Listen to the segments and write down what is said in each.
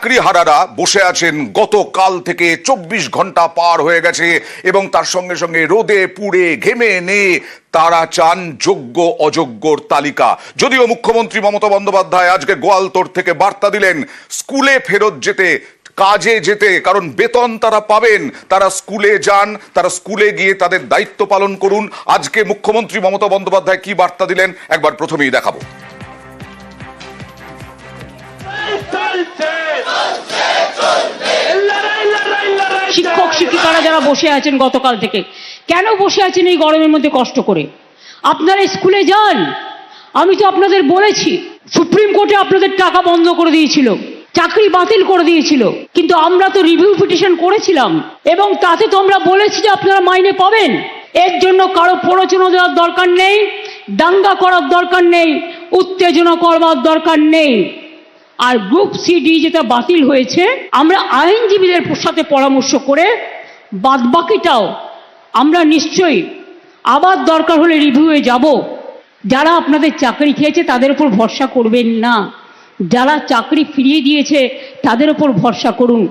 চাকরিহারারা বসে আছেন গতকাল থেকে, 24 ঘন্টা পার হয়ে গেছে এবং তার সঙ্গে সঙ্গে রোদে পুড়ে ঘেমে নে তারা চান যোগ্য অযোগ্যর তালিকা। যদিও মুখ্যমন্ত্রী মমতা বন্দ্যোপাধ্যায় আজকে গোয়ালতোড় থেকে বার্তা দিলেন স্কুলে ফেরত যেতে, কাজে যেতে, কারণ বেতন তারা পাবেন, তারা স্কুলে যান, তারা স্কুলে গিয়ে তাদের দায়িত্ব পালন করুন। আজকে মুখ্যমন্ত্রী মমতা বন্দ্যোপাধ্যায় কি বার্তা দিলেন একবার প্রথমেই দেখাবো। শিক্ষক শিক্ষিকারা যারা বসে আছেন গতকাল থেকে, কেন বসে আছেন এই গরমের মধ্যে কষ্ট করে? আপনারা স্কুলে যান। আমি তো আপনাদের বলেছি, সুপ্রিম কোর্টে আপনাদের টাকা বন্ধ করে দিয়েছিল, চাকরি বাতিল করে দিয়েছিল, কিন্তু আমরা তো রিভিউ পিটিশন করেছিলাম এবং তাতে তো আমরা বলেছি যে আপনারা মাইনে পাবেন। এর জন্য কারো প্ররোচনা দেওয়ার দরকার নেই, দাঙ্গা করার দরকার নেই, উত্তেজনা করবার দরকার নেই। আর গ্রুপ সিডি যেটা বাতিল হয়েছে, আমরা আইনজীবীদের সাথে পরামর্শ করে বাদবাকিটাও আমরা নিশ্চয়ই আবার দরকার হলে রিভিউয়ে যাব। যারা আপনাদের চাকরি খেয়েছে তাদের উপর ভরসা করবেন না, যারা চাকরি ফিরিয়ে দিয়েছে তাদের উপর ভরসা করুন,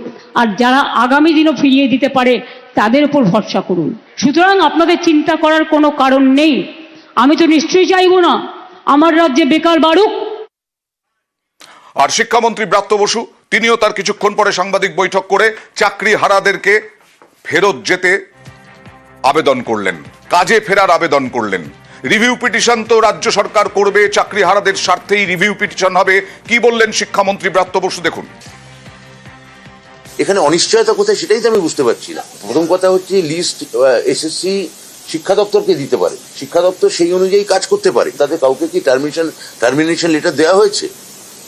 আর যারা আগামী দিনও ফিরিয়ে দিতে পারে তাদের উপর ভরসা করুন। সুতরাং আপনাদের চিন্তা করার কোনো কারণ নেই। আমি তো নিশ্চয়ই চাইব না আমার রাজ্যে বেকার বাড়ুক। আর শিক্ষামন্ত্রী ব্রাত্য বসু তিনিও তার কিছুক্ষণ পরে সাংবাদিক বৈঠক করে চাকরি হারাদেরকে ফেরত যেতে আবেদন করলেন, কাজে ফেরার আবেদন করলেন। রিভিউ পিটিশন তো রাজ্য সরকার করবে, চাকরি হারাদের স্বার্থেই রিভিউ পিটিশন হবে। কি বললেন শিক্ষামন্ত্রী ব্রাত্য বসু দেখুন। এখানে অনিশ্চয়তা কোথায় সেটাই তো আমি বুঝতে পারছি না। প্রথম কথা হচ্ছে লিস্ট এসএসসি শিক্ষা দপ্তরকে দিতে পারে, শিক্ষা দপ্তর সেই অনুযায়ী কাজ করতে পারে। তাদের কাউকে কি টার্মিনেশন লেটার দেওয়া হয়েছে?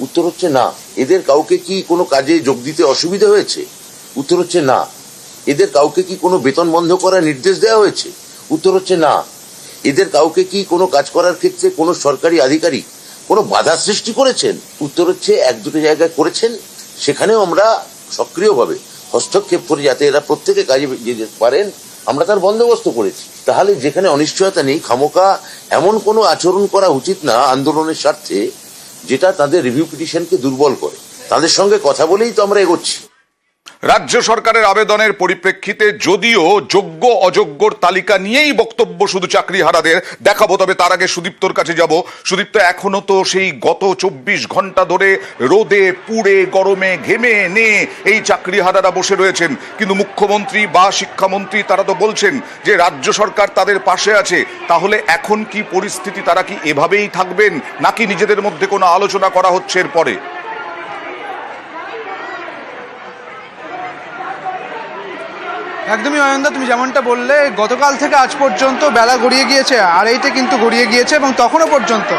উত্তর হচ্ছে না। এদের কাউকে কি কোনো কাজে যোগ দিতে অসুবিধা হয়েছে? উত্তর হচ্ছে না। এদের কাউকে কি কোনো বেতন বন্ধ করার নির্দেশ দেওয়া হয়েছে? উত্তর হচ্ছে না। এদের কাউকে কি কোনো কাজ করার ক্ষেত্রে কোনো সরকারি আধিকারিক কোনো বাধা সৃষ্টি করেছেন? উত্তর হচ্ছে এক দুটো জায়গায় করেছেন, সেখানেও আমরা সক্রিয়ভাবে হস্তক্ষেপ করে যাতে এরা প্রত্যেকে কাজে যেতে পারেন আমরা তার বন্দোবস্ত করেছি। তাহলে যেখানে অনিশ্চয়তা নেই, খামোকা এমন কোনো আচরণ করা উচিত না আন্দোলনের স্বার্থে যেটা তাদের রিভিউ পিটিশনকে দুর্বল করে। তাদের সঙ্গে কথা বলেই তো আমরা এগোচ্ছি। রাজ্য সরকারের আবেদনের পরিপ্রেক্ষিতে যদিও যোগ্য অযোগ্যর তালিকা নিয়েই বক্তব্য শুধু চাকরি হারাদের দেখাবো, তবে তার আগে সুদীপ্তর কাছে যাব। সুদীপ্ত, এখনো তো সেই গত 24 ঘন্টা ধরে রোদে পুড়ে গরমে ঘেমে নে এই চাকরি হারারা বসে রয়েছেন, কিন্তু মুখ্যমন্ত্রী বা শিক্ষামন্ত্রী তারা তো বলছেন যে রাজ্য সরকার তাদের পাশে আছে। তাহলে এখন কি পরিস্থিতি? তারা কি এভাবেই থাকবেন নাকি নিজেদের মধ্যে কোনো আলোচনা করা হচ্ছে এরপরে? একদমই অয়নদা, তুমি যেমনটা বললে গতকাল থেকে আজ পর্যন্ত বেলা গড়িয়ে গিয়েছে, আড়াইটে কিন্তু গড়িয়ে গিয়েছে এবং তখনও পর্যন্ত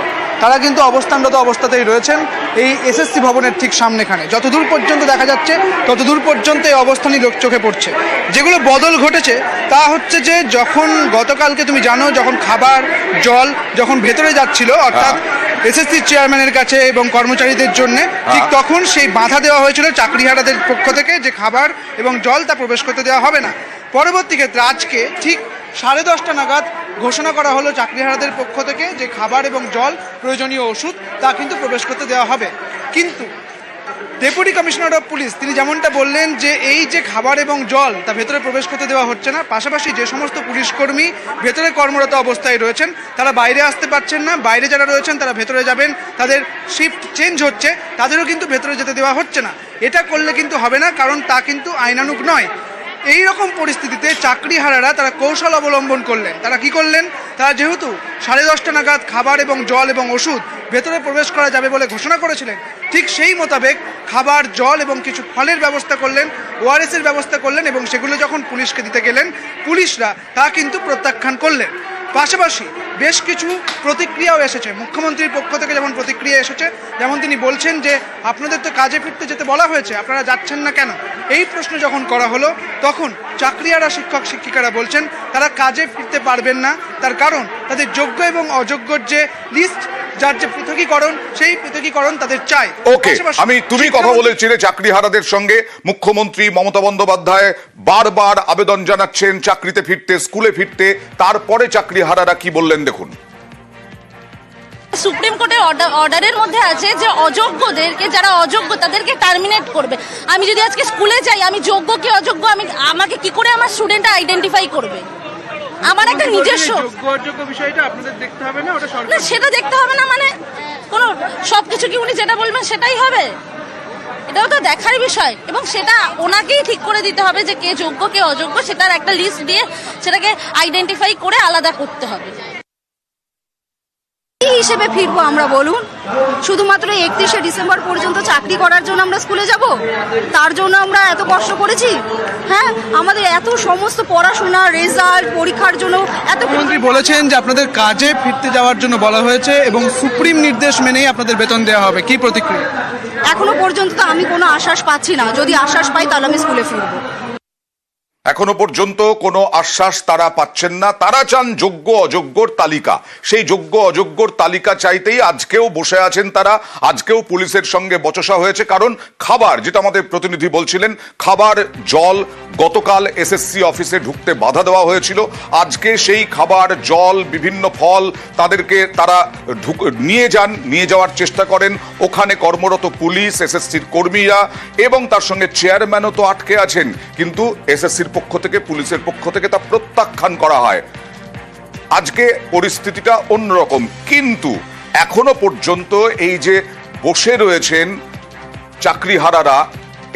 তারা কিন্তু অবস্থানরত অবস্থাতেই রয়েছেন এই এসএসসি ভবনের ঠিক সামনেখানে। যতদূর পর্যন্ত দেখা যাচ্ছে ততদূর পর্যন্ত এই অবস্থানই লোক চোখে পড়ছে। যেগুলো বদল ঘটেছে তা হচ্ছে যে যখন গতকালকে তুমি জানো যখন খাবার জল যখন ভেতরে যাচ্ছিল অর্থাৎ এসএসসি চেয়ারম্যানের কাছে এবং কর্মচারীদের জন্য, ঠিক তখন সেই বাধা দেওয়া হয়েছিল চাকরিহারাদের পক্ষ থেকে যে খাবার এবং জল তা প্রবেশ করতে দেওয়া হবে না। পরবর্তী ক্ষেত্রে আজকে ঠিক 10:30 নাগাদ ঘোষণা করা হলো চাকরিহারাদের পক্ষ থেকে যে খাবার এবং জল, প্রয়োজনীয় ওষুধ তা কিন্তু প্রবেশ করতে দেওয়া হবে। কিন্তু ডেপুটি কমিশনার অফ পুলিশ তিনি যেমনটা বললেন যে এই যে খাবার এবং জল তা ভেতরে প্রবেশ করতে দেওয়া হচ্ছে না, পাশাপাশি যে সমস্ত পুলিশকর্মী ভেতরে কর্মরত অবস্থায় রয়েছেন তারা বাইরে আসতে পারছেন না, বাইরে যারা রয়েছেন তারা ভেতরে যাবেন, তাদের শিফট চেঞ্জ হচ্ছে, তাদেরও কিন্তু ভেতরে যেতে দেওয়া হচ্ছে না। এটা করলে কিন্তু হবে না, কারণ তা কিন্তু আইনানুগ নয়। এই রকম পরিস্থিতিতে চাকরিহারারা তারা কৌশল অবলম্বন করলেন। তারা কি করলেন? তারা যেহেতু 10:30 নাগাদ খাবার এবং জল এবং ওষুধ ভেতরে প্রবেশ করা যাবে বলে ঘোষণা করেছিলেন, ঠিক সেই মোতাবেক খাবার জল এবং কিছু ফলের ব্যবস্থা করলেন, ওআরএসের ব্যবস্থা করলেন এবং সেগুলো যখন পুলিশকে দিতে গেলেন পুলিশরা তা কিন্তু প্রত্যাখ্যান করলেন। পাশাপাশি বেশ কিছু প্রতিক্রিয়াও এসেছে মুখ্যমন্ত্রীর পক্ষ থেকে। যেমন প্রতিক্রিয়া এসেছে, যেমন তিনি বলছেন যে আপনাদের তো কাজে ফিরতে যেতে বলা হয়েছে, আপনারা যাচ্ছেন না কেন? এই প্রশ্ন যখন করা হলো তখন চাকরিহারা শিক্ষক শিক্ষিকারা বলছেন তারা কাজে ফিরতে পারবেন না, তার কারণ তাদের যোগ্য এবং অযোগ্যর যে লিস্ট, যার যে পৃথকীকরণ, সেই পৃথকীকরণ তাদের চাই। ওকে, তুমি কথা বলেছিলে চাকরিহারাদের সঙ্গে। মুখ্যমন্ত্রী মমতা বন্দ্যোপাধ্যায় বারবার আবেদন জানাচ্ছেন চাকরিতে ফিরতে, স্কুলে ফিরতে। তারপরে চাকরিহারারা কি বললেন দেখুন। সুপ্রিম কোর্টের অর্ডারের মধ্যে আছে যে অযোগ্যদেরকে, যারা অযোগ্য তাদেরকে টার্মিনেট করবে। আমি যদি আজকে স্কুলে যাই, আমি যোগ্য কি অযোগ্য আমাকে কি করে আমার স্টুডেন্টরা আইডেন্টিফাই করবে? আমার একটা নিজস্ব বিষয়টা আপনাদের দেখতে হবে না, ওটা না, সেটা দেখতে হবে না মানে কোন সবকিছু কি উনি যেটা বলবেন সেটাই হবে? এটাও তো দেখার বিষয়, এবং সেটা ওনাকেই ঠিক করে দিতে হবে যে কে যোগ্য কে অযোগ্য, সেটার একটা লিস্ট দিয়ে সেটাকে আইডেন্টিফাই করে আলাদা করতে হবে। কি হিসেবে ফিরবো আমরা বলুন? শুধুমাত্র 31শে ডিসেম্বর পর্যন্ত চাকরি করার জন্য আমরা স্কুলে যাব? তার জন্য আমরা এত কষ্ট করেছি? হ্যাঁ, আমাদের এত সমস্ত পড়াশোনা, রেজাল্ট, পরীক্ষার জন্য এত মুখ্যমন্ত্রী বলেছেন যে আপনাদের কাজে ফিরতে যাওয়ার জন্য বলা হয়েছে এবং সুপ্রিম নির্দেশ মেনেই আপনাদের বেতন দেওয়া হবে। কি প্রতিক্রিয়া? এখনো পর্যন্ত তো আমি কোনো আশ্বাস পাচ্ছি না। যদি আশ্বাস পাই তাহলে আমি স্কুলে ফিরবো। এখনো পর্যন্ত কোনো আশ্বাস তারা পাচ্ছেন না। তারা চান যোগ্য অযোগ্যর তালিকা। সেই যোগ্য অযোগ্যর তালিকা চাইতেই আজকেও বসে আছেন তারা। আজকেও পুলিশের সঙ্গে বচসা হয়েছে, কারণ খাবার, যেটা আমাদের প্রতিনিধি বলছিলেন, খাবার, জল গতকাল এসএসসি অফিসে ঢুকতে বাধা দেওয়া হয়েছিল। আজকে সেই খাবার, জল, বিভিন্ন ফল তাদেরকে তারা নিয়ে যাওয়ার চেষ্টা করেন। ওখানে কর্মরত পুলিশ, এসএসসির কর্মীরা এবং তার সঙ্গে চেয়ারম্যানও তো আটকে আছেন, কিন্তু এসএসসির পক্ষ থেকে, পুলিশের পক্ষ থেকে তা প্রত্যাখ্যান করা হয়। আজকে পরিস্থিতিটা অন্যরকম, কিন্তু এখনো পর্যন্ত এই যে বসে রয়েছেন চাকরিহারারা,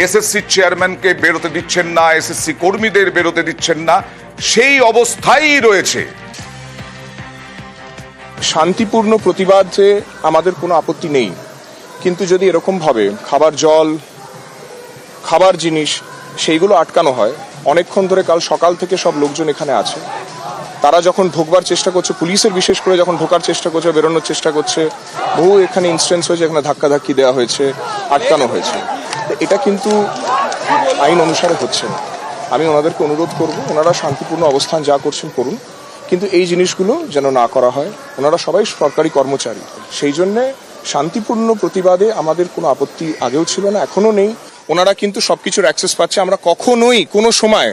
এসএসসি চেয়ারম্যানকে বেরোতে দিচ্ছেন না, এসএসসি কর্মীদের বেরোতে দিচ্ছেন না, সেই অবস্থায় রয়েছে। শান্তিপূর্ণ প্রতিবাদে আমাদের কোনো আপত্তি নেই, কিন্তু যদি এরকম ভাবে খাবার, জল, খাবার জিনিস সেইগুলো আটকানো হয়, অনেকক্ষণ ধরে কাল সকাল থেকে সব লোকজন এখানে আছে, তারা যখন ঢোকবার চেষ্টা করছে, পুলিশের বিশেষ করে যখন ঢোকার চেষ্টা করছে, বেরোনোর চেষ্টা করছে, বহু এখানে ইনসিডেন্টস হয়েছে, এখানে ধাক্কাধাক্কি দেওয়া হয়েছে, আটকানো হয়েছে। এটা কিন্তু আইন অনুসারে হচ্ছে না। আমি ওনাদেরকে অনুরোধ করব, ওনারা শান্তিপূর্ণ অবস্থান যা করছেন করুন, কিন্তু এই জিনিসগুলো যেন না করা হয়। ওনারা সবাই সরকারি কর্মচারী, সেই জন্যে শান্তিপূর্ণ প্রতিবাদে আমাদের কোনো আপত্তি আগেও ছিল না, এখনো নেই। ওনারা কিন্তু সবকিছুর অ্যাক্সেস পাচ্ছে। আমরা কখনোই কোনো সময়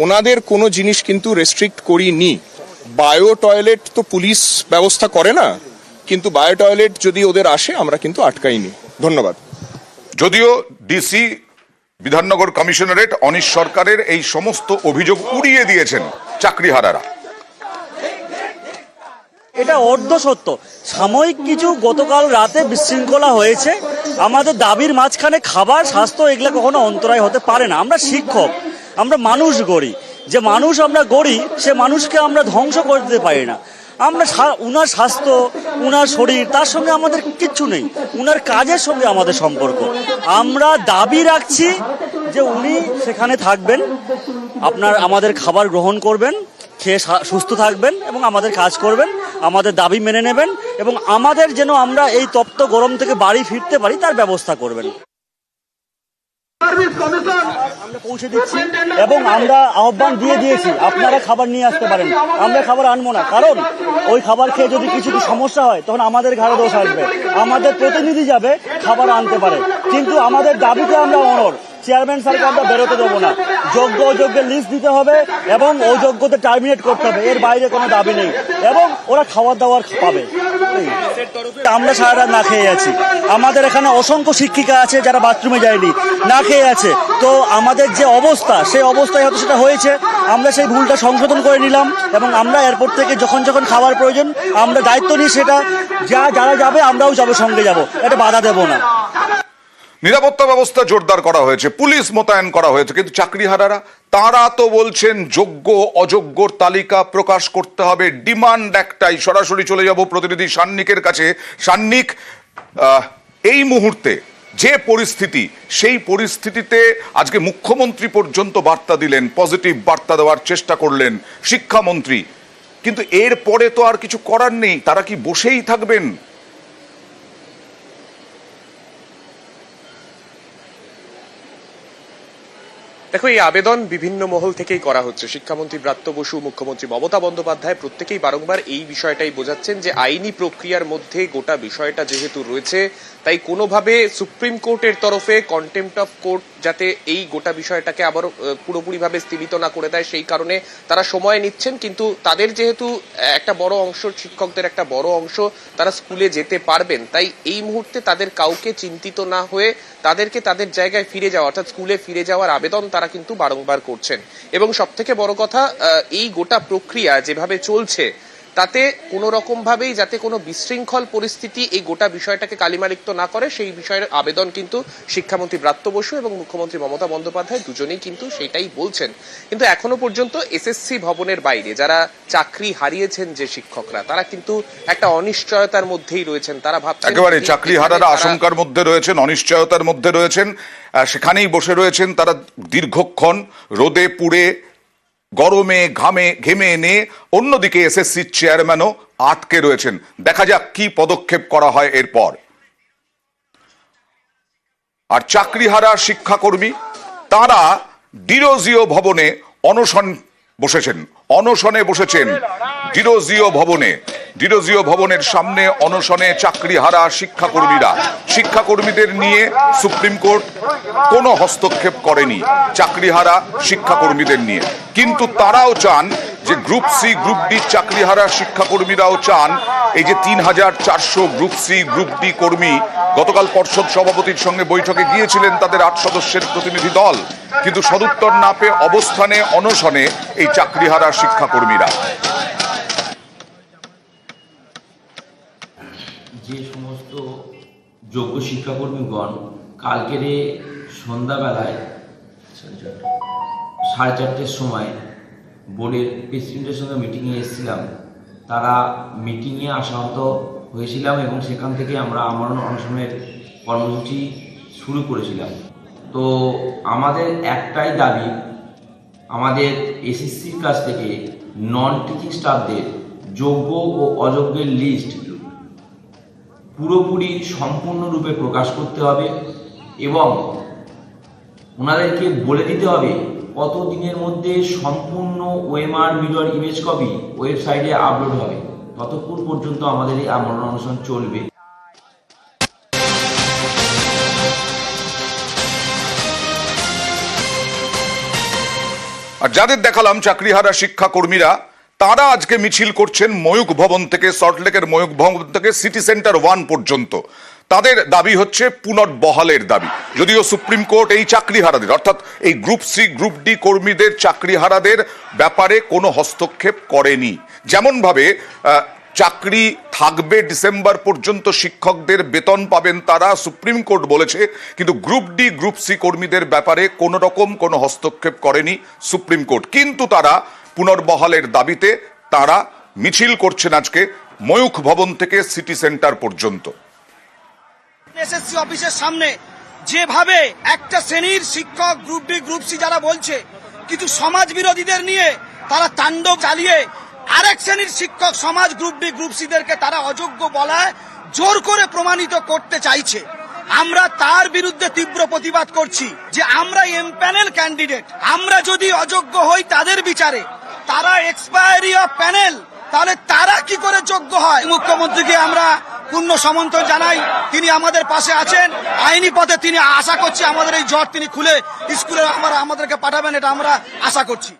ওনাদের কোনো জিনিস কিন্তু রেস্ট্রিক্ট করিনি। বায়ো টয়লেট তো পুলিশ ব্যবস্থা করে না, কিন্তু বায়ো টয়লেট যদি ওদের আসে আমরা কিন্তু আটকাইনি। ধন্যবাদ। যদিও ডিসি, বিধাননগর কমিশনারেট, অনিশ সরকারের এই সমস্ত অভিযোগ উড়িয়ে দিয়েছেন চাকরিহারারা। এটা অর্ধ সত্য। সাময়িক কিছু গতকাল রাতে বিশৃঙ্খলা হয়েছে। আমাদের দাবির মাঝখানে খাবার, স্বাস্থ্য এগুলো কখনো অন্তরায় হতে পারে না। আমরা শিক্ষক, আমরা মানুষ গড়ি। যে মানুষ আমরা গড়ি, সে মানুষকে আমরা ধ্বংস করে দিতে পারি না। আমরা উনার স্বাস্থ্য, উনার শরীর, তার সঙ্গে আমাদের কিচ্ছু নেই। উনার কাজের সঙ্গে আমাদের সম্পর্ক। আমরা দাবি রাখছি যে উনি সেখানে থাকবেন, আমাদের খাবার গ্রহণ করবেন, খেয়ে সুস্থ থাকবেন এবং আমাদের কাজ করবেন, আমাদের দাবি মেনে নেবেন এবং আমাদের যেন আমরা এই তপ্ত গরম থেকে বাড়ি ফিরতে পারি তার ব্যবস্থা করবেন। আমরা পৌঁছে দিচ্ছি এবং আমরা আহ্বান দিয়ে দিয়েছি, আপনারা খাবার নিয়ে আসতে পারেন। আমরা খাবার আনবো না, কারণ ওই খাবার খেয়ে যদি কিছু সমস্যা হয় তখন আমাদের ঘাড়ে দোষ আসবে। আমাদের প্রতিনিধি যাবে, খাবার আনতে পারে, কিন্তু আমাদের দাবিতে আমরা অনড়। চেয়ারম্যান স্যারকে আমরা বেরোতে দেবো না। যোগ্য অযোগ্যের লিস্ট দিতে হবে এবং অযোগ্যদের টার্মিনেট করতে হবে, এর বাইরে কোনো দাবি নেই। এবং ওরা খাবার দাবার পাবে। আমরা সারা রাত না খেয়ে আছি। আমাদের এখানে অসংখ্য শিক্ষিকা আছে যারা বাথরুমে যায়নি, না খেয়ে আছে। তো আমাদের যে অবস্থা, সেই অবস্থায় হয়তো সেটা হয়েছে। আমরা সেই ভুলটা সংশোধন করে নিলাম এবং আমরা এরপর থেকে যখন যখন খাবার প্রয়োজন আমরা দায়িত্ব নিই, সেটা যারা যাবে আমরাও যাবো, সঙ্গে যাব, এটা বাধা দেব না। নিরাপত্তা ব্যবস্থা জোরদার করা হয়েছে, পুলিশ মোতায়েন করা হয়েছে, কিন্তু চাকরিহারারা তারা তো বলছেন যোগ্য অযোগ্যর তালিকা প্রকাশ করতে হবে। ডিমান্ড একটাই। সরাসরি চলে যাব প্রতিনিধি সান্নিকের কাছে। সান্নিক, এই মুহূর্তে যে পরিস্থিতি, সেই পরিস্থিতিতে আজকে মুখ্যমন্ত্রী পর্যন্ত বার্তা দিলেন, পজিটিভ বার্তা দেওয়ার চেষ্টা করলেন, শিক্ষামন্ত্রী, কিন্তু এর পরে তো আর কিছু করার নেই। তারা কি বসেই থাকবেন? দেখো, এই আবেদন বিভিন্ন মহল থেকেই করা হচ্ছে। শিক্ষামন্ত্রী ব্রাত্য বসু, মুখ্যমন্ত্রী মমতা বন্দ্যোপাধ্যায় প্রত্যেকেই বারংবার এই বিষয়টাই বোঝাচ্ছেন যে আইনি প্রক্রিয়ার মধ্যে গোটা বিষয়টা যেহেতু রয়েছে, তাই কোনোভাবে সুপ্রিম কোর্টের তরফে কন্টেম্প্ট অফ কোর্ট যাতে এই গোটা বিষয়টাকে আবারও পুরোপুরিভাবে স্থগিত না করে দেয় সেই কারণে তারা সময় নিচ্ছেন। কিন্তু তাদের যেহেতু একটা বড় অংশ, শিক্ষকদের একটা বড় অংশ তারা স্কুলে যেতে পারবেন, তাই এই মুহূর্তে তাদের কাউকে চিন্তিত না হয়ে তাদেরকে তাদের জায়গায় ফিরে যাওয়া অর্থাৎ স্কুলে ফিরে যাওয়ার আবেদন তারা কিন্তু বারংবার করছেন। এবং সব থেকে বড় কথা, এই গোটা প্রক্রিয়া যেভাবে চলছে তাতে কোনো রকম ভাবেই যাতে কোনো বিশৃঙ্খল পরিস্থিতি এই গোটা বিষয়টাকে কালিমালিপ্ত না করে সেই বিষয়ের আবেদন কিন্তু শিক্ষামন্ত্রী ব্রাত্য বসু এবং মুখ্যমন্ত্রী মমতা বন্দ্যোপাধ্যায় দুজনেই কিন্তু সেটাই বলছেন। কিন্তু এখনো পর্যন্ত এসএসসি ভবনের বাইরে যারা চাকরি হারিয়েছেন যে শিক্ষকরা, তারা কিন্তু একটা অনিশ্চয়তার মধ্যেই রয়েছেন। তারা ভাবছেন একেবারে চাকরি হারার আশঙ্কার মধ্যে রয়েছেন, অনিশ্চয়তার মধ্যে রয়েছেন, সেখানেই বসে রয়েছেন তারা দীর্ঘক্ষণ রোদে পুড়ে গরমে ঘেমে এনে। অন্যদিকে এসএসসির চেয়ারম্যানও আটকে রয়েছেন। দেখা যাক কি পদক্ষেপ করা হয় এরপর। আর চাকরিহারা শিক্ষাকর্মী তারা ডিরোজিও ভবনে অনশনে বসেছেন ডিরোজিও ভবনের সামনে অনশনে চাকরিহারা শিক্ষাকর্মীদের নিয়ে সুপ্রিম কোর্ট কোনো হস্তক্ষেপ করেনি চাকরিহারা শিক্ষাকর্মীদের নিয়ে। কিন্তু তারাও চান যে গ্রুপ সি গ্রুপ ডি চাকরিহারা শিক্ষাকর্মীরাও চান এই যে ৩,৪০০ গ্রুপ সি গ্রুপ ডি কর্মী গতকাল পর্ষদ সভাপতির সঙ্গে বৈঠকে গিয়েছিলেন তাদের ৮ সদস্যের প্রতিনিধি দল, কিন্তু সদুত্তর না পেয়ে অবস্থানে অনশনে এই চাকরিহারা শিক্ষাকর্মীরা। যে সমস্ত যোগ্য শিক্ষাকর্মীগণ কালকের সন্ধ্যাবেলায় 4:30টার সময় বোর্ডের প্রেসিডেন্টের সঙ্গে মিটিংয়ে এসেছিলাম, তারা মিটিংয়ে আসাহত হয়েছিলাম এবং সেখান থেকে আমরা আমরণ অনশনের কর্মসূচি শুরু করেছিলাম। তো আমাদের একটাই দাবি, আমাদের এসএসসির কাছ থেকে নন টিচিং স্টাফদের যোগ্য ও অযোগ্যের লিস্ট পুরোপুরি সম্পূর্ণরূপে প্রকাশ করতে হবে এবং ওনাদেরকে বলে দিতে হবে কত দিনের মধ্যে সম্পূর্ণ ওএমআর মিরর ইমেজ কপি ওয়েবসাইটে আপলোড হবে। ততক্ষণ পর্যন্ত আমাদের এই আমরণ অনশন চলবে। আর যাদের দেখালাম চাকরিহারা শিক্ষাকর্মীরা, তারা আজকে মিছিল করছেন ময়ূক ভবন থেকে, সল্টলেকের ময়ূক ভবন থেকে সিটি সেন্টার 1 পর্যন্ত। তাদের দাবি হচ্ছে পুনর্বহালের দাবি। যদিও সুপ্রিম কোর্ট এই চাকরিহারাদের অর্থাৎ এই গ্রুপ সি গ্রুপ ডি কর্মীদের চাকরিহারাদের ব্যাপারে কোনো হস্তক্ষেপ করেনি। যেমন ভাবে চাকরি থাকবে ডিসেম্বর পর্যন্ত, শিক্ষকদের বেতন পাবেন তারা, সুপ্রিম কোর্ট বলেছে, কিন্তু গ্রুপ ডি গ্রুপ সি কর্মীদের ব্যাপারে কোনো রকম কোনো হস্তক্ষেপ করেনি সুপ্রিম কোর্ট। কিন্তু তারা পুনর্বহালের দাবিতে তারা মিছিল করছেন আজকে ময়ূখ ভবন থেকে সিটি সেন্টার পর্যন্ত। এসএসসি অফিসের সামনে যেভাবে একটা শ্রেণীর শিক্ষক গ্রুপ ডি গ্রুপ সি যারা বলছে, কিন্তু সমাজ বিরোধীদের নিয়ে তারা তাণ্ডব চালিয়ে আরেক শ্রেণীর শিক্ষক সমাজ গ্রুপ ডি গ্রুপ সিদেরকে তারা অযোগ্য বলায় জোর করে প্রমাণিত করতে চাইছে। আমরা তার বিরুদ্ধে তীব্র প্রতিবাদ করছি যে আমরা এমপ্যানেল ক্যান্ডিডেট, আমরা যদি অযোগ্য হই তাদের বিচারে, তারা এক্সপায়ারি অফ প্যানেল, তাহলে তারা কি করে যোগ্য হয়? মুখ্যমন্ত্রীকে আমরা পূর্ণ সমর্থন জানাই, তিনি আমাদের পাশে আছেন। আইনি পথে তিনি আশা করছি আমাদের এই জট তিনি খুলে স্কুলে আমাদেরকে পাঠাবেন, এটা আমরা আশা করছি।